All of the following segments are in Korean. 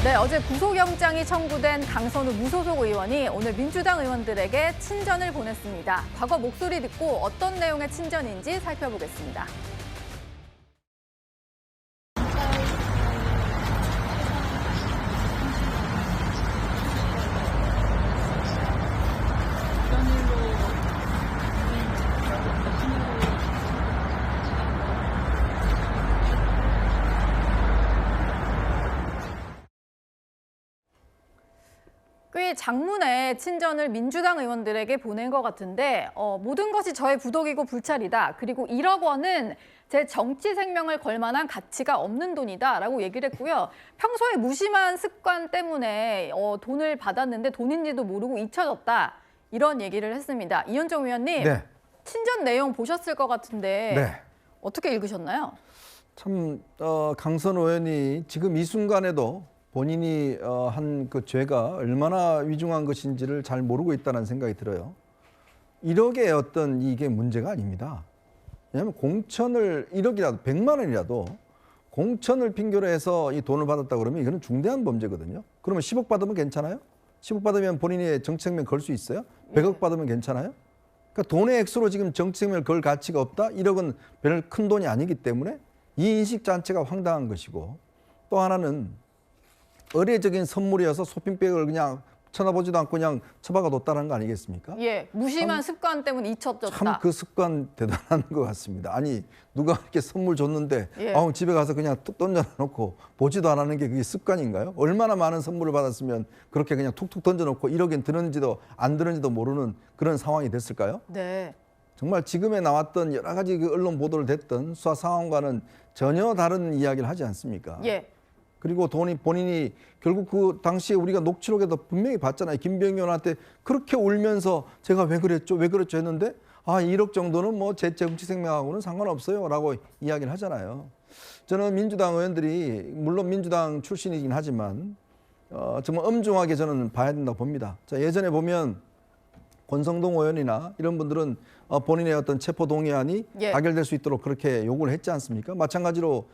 네, 어제 구속영장이 청구된 강선우 무소속 의원이 오늘 민주당 의원들에게 친전을 보냈습니다. 과거 목소리 듣고 어떤 내용의 친전인지 살펴보겠습니다. 꽤 장문의 친전을 민주당 의원들에게 보낸 것 같은데 모든 것이 저의 부덕이고 불찰이다. 그리고 1억 원은 제 정치 생명을 걸 만한 가치가 없는 돈이다라고 얘기를 했고요. 평소에 무심한 습관 때문에 돈을 받았는데 돈인지도 모르고 잊혀졌다. 이런 얘기를 했습니다. 이현정 의원님, 네. 친전 내용 보셨을 것 같은데 네. 어떻게 읽으셨나요? 참 강선우 의원이 지금 이 순간에도 본인이 한 그 죄가 얼마나 위중한 것인지를 잘 모르고 있다는 생각이 들어요. 1억의 어떤 이게 문제가 아닙니다. 왜냐하면 공천을 1억이라도 100만 원이라도 공천을 핑계로 해서 이 돈을 받았다 그러면 이거는 중대한 범죄거든요. 그러면 10억 받으면 괜찮아요? 10억 받으면 본인의 정치 생명 걸 수 있어요? 100억 받으면 괜찮아요? 그러니까 돈의 액수로 지금 정치 생명을 걸 가치가 없다? 1억은 별 큰 돈이 아니기 때문에 이 인식 자체가 황당한 것이고, 또 하나는 의례적인 선물이어서 쇼핑백을 그냥 쳐다보지도 않고 그냥 처박아 뒀다는 거 아니겠습니까? 예, 무심한 습관 때문에 잊혀졌다. 참 그 습관 대단한 것 같습니다. 아니 누가 이렇게 선물 줬는데 예. 집에 가서 그냥 툭 던져놓고 보지도 않는 게 그게 습관인가요? 얼마나 많은 선물을 받았으면 그렇게 그냥 툭툭 던져놓고 1억엔 드는지도 안 드는지도 모르는 그런 상황이 됐을까요? 네. 정말 지금에 나왔던 여러 가지 그 언론 보도를 됐던 수사 상황과는 전혀 다른 이야기를 하지 않습니까? 예. 그리고 본인이 결국 그 당시에 우리가 녹취록에도 분명히 봤잖아요. 김병기 의원한테 그렇게 울면서 제가 왜 그랬죠 했는데 1억 정도는 뭐 제 정치 생명하고는 상관없어요 라고 이야기를 하잖아요. 저는 민주당 의원들이 물론 민주당 출신이긴 하지만 정말 엄중하게 저는 봐야 된다고 봅니다. 자, 예전에 보면 권성동 의원이나 이런 분들은 본인의 어떤 체포동의안이 예. 가결될 수 있도록 그렇게 요구를 했지 않습니까? 마찬가지로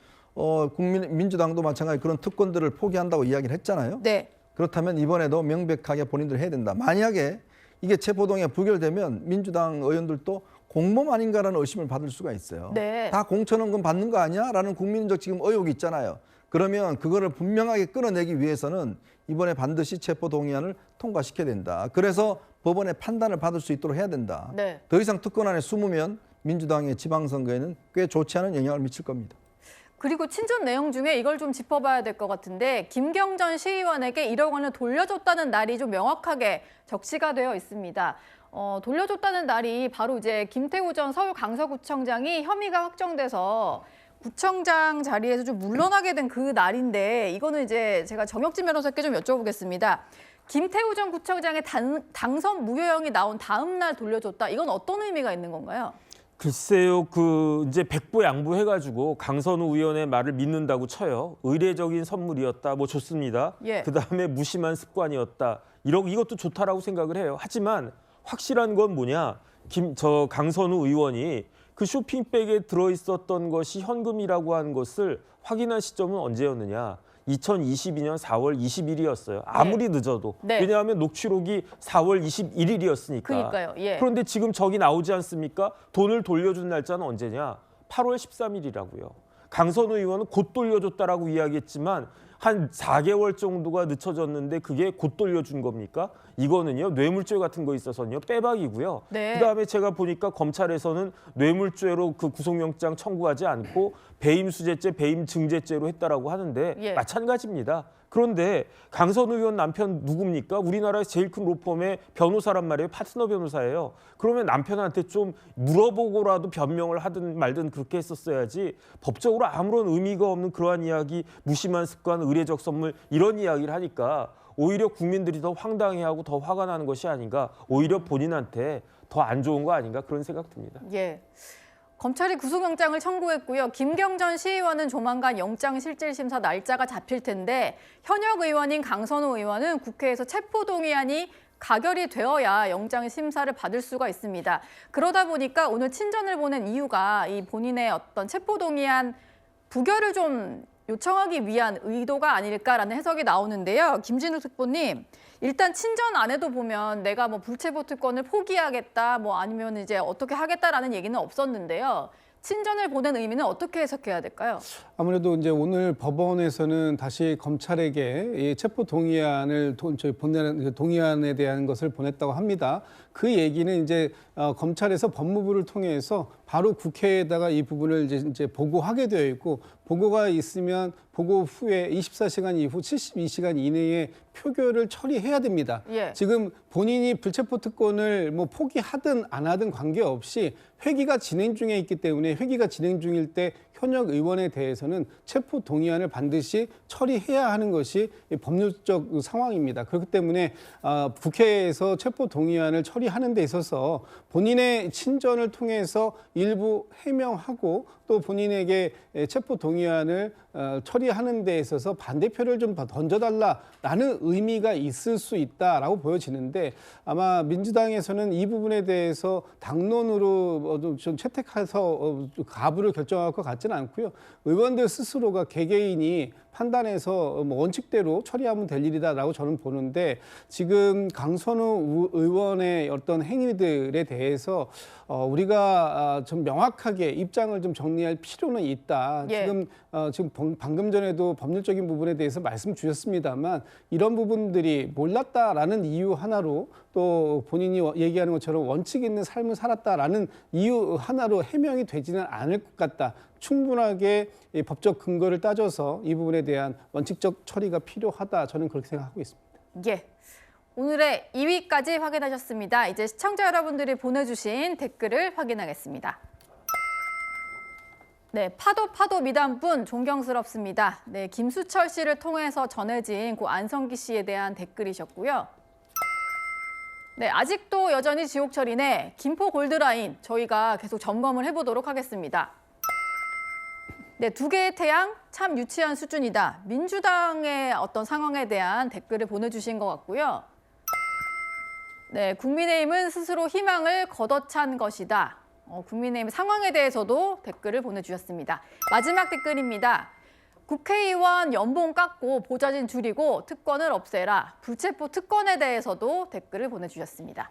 민주당도 마찬가지 그런 특권들을 포기한다고 이야기를 했잖아요. 네. 그렇다면 이번에도 명백하게 본인들 해야 된다. 만약에 이게 체포동의안 부결되면 민주당 의원들도 공범 아닌가라는 의심을 받을 수가 있어요. 네. 다 공천원금 받는 거 아니야? 라는 국민적 지금 의혹이 있잖아요. 그러면 그거를 분명하게 끊어내기 위해서는 이번에 반드시 체포동의안을 통과시켜야 된다. 그래서 법원의 판단을 받을 수 있도록 해야 된다. 네. 더 이상 특권 안에 숨으면 민주당의 지방선거에는 꽤 좋지 않은 영향을 미칠 겁니다. 그리고 친전 내용 중에 이걸 좀 짚어봐야 될 것 같은데 김경전 시의원에게 1억 원을 돌려줬다는 날이 좀 명확하게 적시가 되어 있습니다. 돌려줬다는 날이 바로 이제 김태우 전 서울 강서구청장이 혐의가 확정돼서 구청장 자리에서 좀 물러나게 된 그 날인데 이거는 이제 제가 정혁진 변호사께 좀 여쭤보겠습니다. 김태우 전 구청장의 당선 무효형이 나온 다음 날 돌려줬다. 이건 어떤 의미가 있는 건가요? 글쎄요, 이제 백보양보 해가지고 강선우 의원의 말을 믿는다고 쳐요. 의례적인 선물이었다, 뭐 좋습니다. 예. 그 다음에 무심한 습관이었다. 이것도 좋다라고 생각을 해요. 하지만 확실한 건 뭐냐? 강선우 의원이 그 쇼핑백에 들어있었던 것이 현금이라고 한 것을 확인한 시점은 언제였느냐? 2022년 4월 20일이었어요. 아무리 늦어도. 네. 왜냐하면 녹취록이 4월 21일이었으니까. 그러니까요. 예. 그런데 지금 저기 나오지 않습니까? 돈을 돌려준 날짜는 언제냐? 8월 13일이라고요. 강선우 의원은 곧 돌려줬다라고 이야기했지만 한 4개월 정도가 늦춰졌는데 그게 곧 돌려준 겁니까? 이거는요, 뇌물죄 같은 거 있어서는요, 빼박이고요. 네. 그다음에 제가 보니까 검찰에서는 뇌물죄로 그 구속영장 청구하지 않고 배임수재죄, 배임증죄죄로 했다라고 하는데 예. 마찬가지입니다. 그런데 강선우 의원 남편 누굽니까? 우리나라에서 제일 큰 로펌의 변호사란 말이에요. 파트너 변호사예요. 그러면 남편한테 좀 물어보고라도 변명을 하든 말든 그렇게 했었어야지 법적으로 아무런 의미가 없는 그러한 이야기, 무심한 습관, 의례적 선물 이런 이야기를 하니까 오히려 국민들이 더 황당해하고 더 화가 나는 것이 아닌가. 오히려 본인한테 더 안 좋은 거 아닌가 그런 생각 듭니다. 예. 검찰이 구속영장을 청구했고요. 김경전 시의원은 조만간 영장실질심사 날짜가 잡힐 텐데 현역 의원인 강선우 의원은 국회에서 체포동의안이 가결이 되어야 영장 심사를 받을 수가 있습니다. 그러다 보니까 오늘 친전을 보낸 이유가 이 본인의 어떤 체포동의안 부결을 좀 요청하기 위한 의도가 아닐까라는 해석이 나오는데요. 김진욱 특보님, 일단 친전 안에도 보면 내가 뭐 불체포 특권을 포기하겠다, 뭐 아니면 이제 어떻게 하겠다라는 얘기는 없었는데요. 친전을 보낸 의미는 어떻게 해석해야 될까요? 아무래도 이제 오늘 법원에서는 다시 검찰에게 이 체포 동의안을 보내는 동의안에 대한 것을 보냈다고 합니다. 그 얘기는 이제 검찰에서 법무부를 통해서 바로 국회에다가 이 부분을 이제 보고하게 되어 있고, 보고가 있으면 보고 후에 24시간 이후 72시간 이내에 표결을 처리해야 됩니다. 예. 지금 본인이 불체포 특권을 뭐 포기하든 안 하든 관계없이 회기가 진행 중에 있기 때문에, 회기가 진행 중일 때 현역 의원에 대해서는 체포 동의안을 반드시 처리해야 하는 것이 법률적 상황입니다. 그렇기 때문에 국회에서 체포 동의안을 처리하는 데 있어서 본인의 친전을 통해서 일부 해명하고, 또 본인에게 체포 동의안을 처리하는 데 있어서 반대표를 좀 던져달라라는 의미가 있을 수 있다라고 보여지는데, 아마 민주당에서는 이 부분에 대해서 당론으로 좀 채택해서 가부를 결정할 것 같지는 않고요. 의원들 스스로가 개개인이 판단해서 뭐 원칙대로 처리하면 될 일이다라고 저는 보는데, 지금 강선우 의원의 어떤 행위들에 대해서 우리가 좀 명확하게 입장을 좀 정리할 필요는 있다. 예. 지금 방금 전에도 법률적인 부분에 대해서 말씀 주셨습니다만, 이런 부분들이 몰랐다라는 이유 하나로, 또 본인이 얘기하는 것처럼 원칙 있는 삶을 살았다라는 이유 하나로 해명이 되지는 않을 것 같다. 충분하게 이 법적 근거를 따져서 이 부분에 대한 원칙적 처리가 필요하다. 저는 그렇게 생각하고 있습니다. 예. 오늘의 2위까지 확인하셨습니다. 이제 시청자 여러분들이 보내주신 댓글을 확인하겠습니다. 네, 파도 미담분 존경스럽습니다. 네, 김수철 씨를 통해서 전해진 고 안성기 씨에 대한 댓글이셨고요. 네, 아직도 여전히 지옥철이네. 김포 골드라인 저희가 계속 점검을 해보도록 하겠습니다. 네, 두 개의 태양 참 유치한 수준이다. 민주당의 어떤 상황에 대한 댓글을 보내주신 것 같고요. 네, 국민의힘은 스스로 희망을 걷어찬 것이다. 국민의힘 상황에 대해서도 댓글을 보내주셨습니다. 마지막 댓글입니다. 국회의원 연봉 깎고 보좌진 줄이고 특권을 없애라. 불체포 특권에 대해서도 댓글을 보내주셨습니다.